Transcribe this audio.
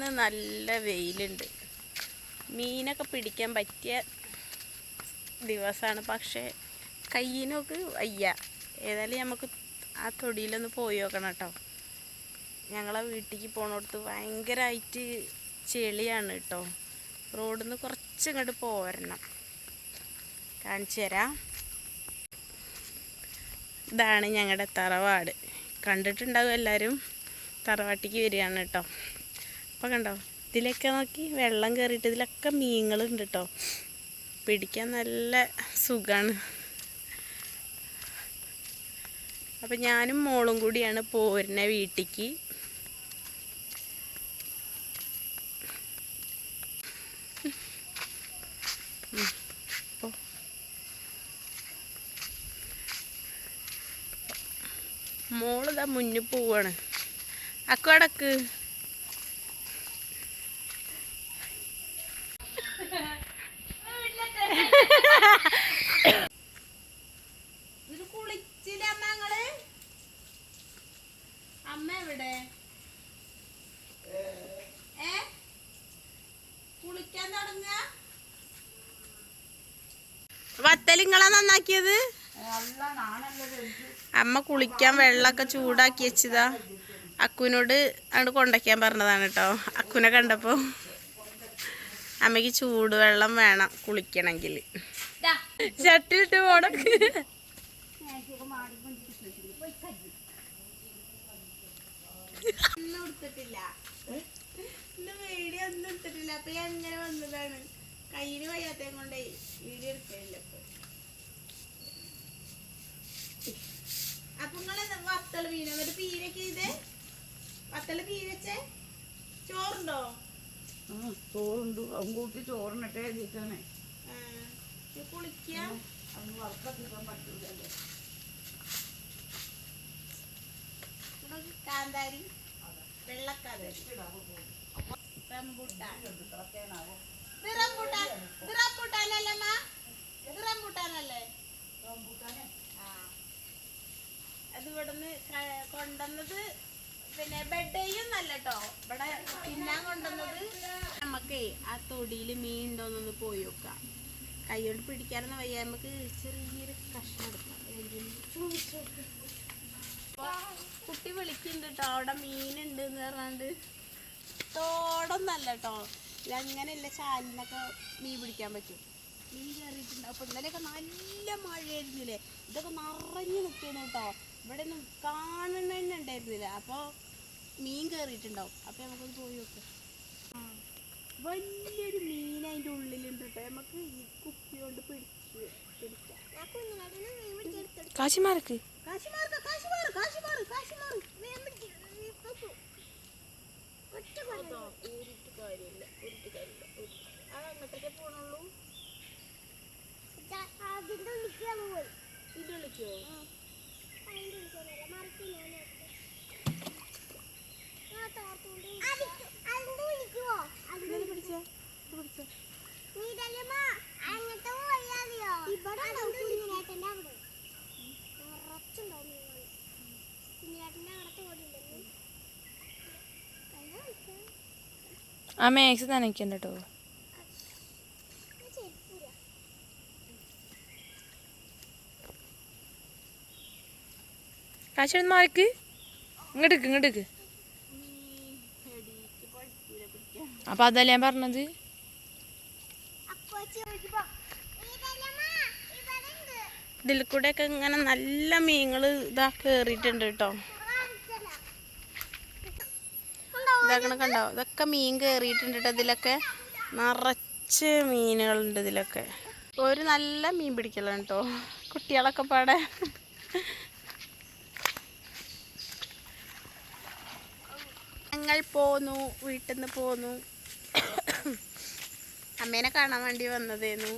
ഇന്ന് നല്ല വെയിലുണ്ട്. മീനൊക്കെ പിടിക്കാൻ പറ്റിയ ദിവസമാണ്. പക്ഷേ കയ്യിനൊക്കെ വയ്യ. ഏതായാലും നമുക്ക് ആ തൊടിയിലൊന്ന് പോയി നോക്കണം കേട്ടോ. ഞങ്ങളെ വീട്ടിലേക്ക് പോണോടത്ത് ഭയങ്കരമായിട്ട് ചെളിയാണ് കേട്ടോ. റോഡിൽ നിന്ന് കുറച്ചിങ്ങോട്ട് പോരണം. കാണിച്ചു തരാം. ഇതാണ് ഞങ്ങളുടെ തറവാട്. കണ്ടിട്ടുണ്ടാവും എല്ലാവരും. തറവാട്ടിക്ക് വരികയാണ് കേട്ടോ. അപ്പോൾ കണ്ടോ, ഇതിലൊക്കെ നോക്കി വെള്ളം കയറിയിട്ട് ഇതിലൊക്കെ മീനുകളുണ്ട് കേട്ടോ. പിടിക്കാൻ നല്ല സുഖമാണ്. അപ്പം ഞാനും മോളും കൂടിയാണ് പോരുന്ന വീട്ടിലേക്ക്. മോളിതാ മുന്നിൽ പോവാണ്. അക്കടക്ക് കുളിച്ചില്ല ഞങ്ങള്. അമ്മ എവിടെ? കുളിക്കാൻ തുടങ്ങ. വത്തലിങ്ങളാ നന്നാക്കിയത്? അമ്മ കുളിക്കാൻ വെള്ളമൊക്കെ ചൂടാക്കി വെച്ചതാ. അക്കുവിനോട് അങ്ങോട്ട് കൊണ്ടയ്ക്കാൻ പറഞ്ഞതാണ് കേട്ടോ. അക്കുവിനെ കണ്ടപ്പോൾ അമ്മയ്ക്ക് ചൂടുവെള്ളം വേണം കുളിക്കണമെങ്കിൽ. ചട്ടിട്ട് പോടക്ക്. ഒന്നും എടുത്തിട്ടില്ല, ഇന്ന് വീഡിയോ ഒന്നും എടുത്തിട്ടില്ല. അപ്പൊ ഞാൻ ഇങ്ങനെ വന്നതാണ്. കയ്യിന് വയ്യാത്തേ കൊണ്ടേ വീഡിയോ എടുക്കില്ല. അപ്പൊ നിങ്ങള് വത്തള് മീനോ ഒരു പീരൊക്കെ ചെയ്തേ? വത്തള് പീരച്ചേ? ചോറുണ്ടോ? ചോറുണ്ട്. അവൻ കൂട്ടി ചോറിനിട്ടേ എഴുതിട്ടാണ് കുളിക്കാൻ. അവന് വർക്കെത്തിക്കാൻ പറ്റൂലല്ലോ. കാന്താരി, വെള്ളക്കാന്താരി, റംബൂട്ടാൻ. റംബൂട്ടാനല്ലേ? റംബൂട്ടാനല്ലേ? അത് ഇവിടുന്ന് കൊണ്ടുവന്നത്. പിന്നെ ബെഡയും നല്ല കേട്ടോ. ഇവിടെ തിന്നാൻ കൊണ്ടുവന്നത്. നമുക്കേ ആ തൊടിയിൽ മീൻ ഉണ്ടോന്നൊന്ന് പോയി നോക്കാം. കൈകൊണ്ട് പിടിക്കാനൊന്നും വയ്യ. നമുക്ക് ചെറിയൊരു കഷ്ണം എടുക്കാം. കുട്ടി വിളിക്കുന്നുണ്ട് കേട്ടോ. അവിടെ മീനുണ്ട് എന്ന് പറഞ്ഞാണ്ട്. തോടൊന്നല്ല കേട്ടോ, ഇതങ്ങനെയല്ല. ചാലിനൊക്കെ മീൻ പിടിക്കാൻ പറ്റും. മീൻ കയറിയിട്ടുണ്ടാവും. അപ്പൊ ഇന്നലെയൊക്കെ നല്ല മഴയായിരുന്നില്ലേ? ഇതൊക്കെ നിറഞ്ഞു നിൽക്കുന്നു കേട്ടോ. ഇവിടെ ഒന്നും കാണുന്ന തന്നെ ഉണ്ടായിരുന്നില്ല. അപ്പോൾ മീൻ കയറിയിട്ടുണ്ടാവും. അപ്പം നമുക്കൊന്ന് പോയി നോക്കാം. വലിയൊരു മീൻ അതിൻ്റെ ഉള്ളിലുണ്ട് കേട്ടോ. നമുക്ക് ഈ കുപ്പി കൊണ്ട് പിടിക്കാം. കാശിമാർക്ക് അങ്ങോട്ടൊക്കെ പോണുള്ളൂ. ഇത് വിളിക്കോ? ആ മാക്സ് നനയ്ക്കണ്ട കേട്ടോ. കാശൊന്ന് മാറിക്ക്. ഇങ്ങോട്ടേക്ക്. അപ്പൊ അതല്ലേ ഞാൻ പറഞ്ഞത്. ഇതിൽ കൂടെ ഒക്കെ ഇങ്ങനെ നല്ല മീനുകള് ഇതാ കേറിയിട്ടുണ്ട് കേട്ടോ. ഇതാക്കണ കണ്ടോ? ഇതൊക്കെ മീൻ കയറിയിട്ടുണ്ട് കേട്ടോ. ഇതിലൊക്കെ നിറച്ച് മീനുകളുണ്ട്. ഇതിലൊക്കെ ഒരു നല്ല മീൻ പിടിക്കലാണ് കേട്ടോ. കുട്ടികളൊക്കെ പാടെ ഞങ്ങൾ പോന്നു. വീട്ടിൽ നിന്ന് പോന്നു. അമ്മേനെ കാണാൻ വേണ്ടി വന്നതേന്നു.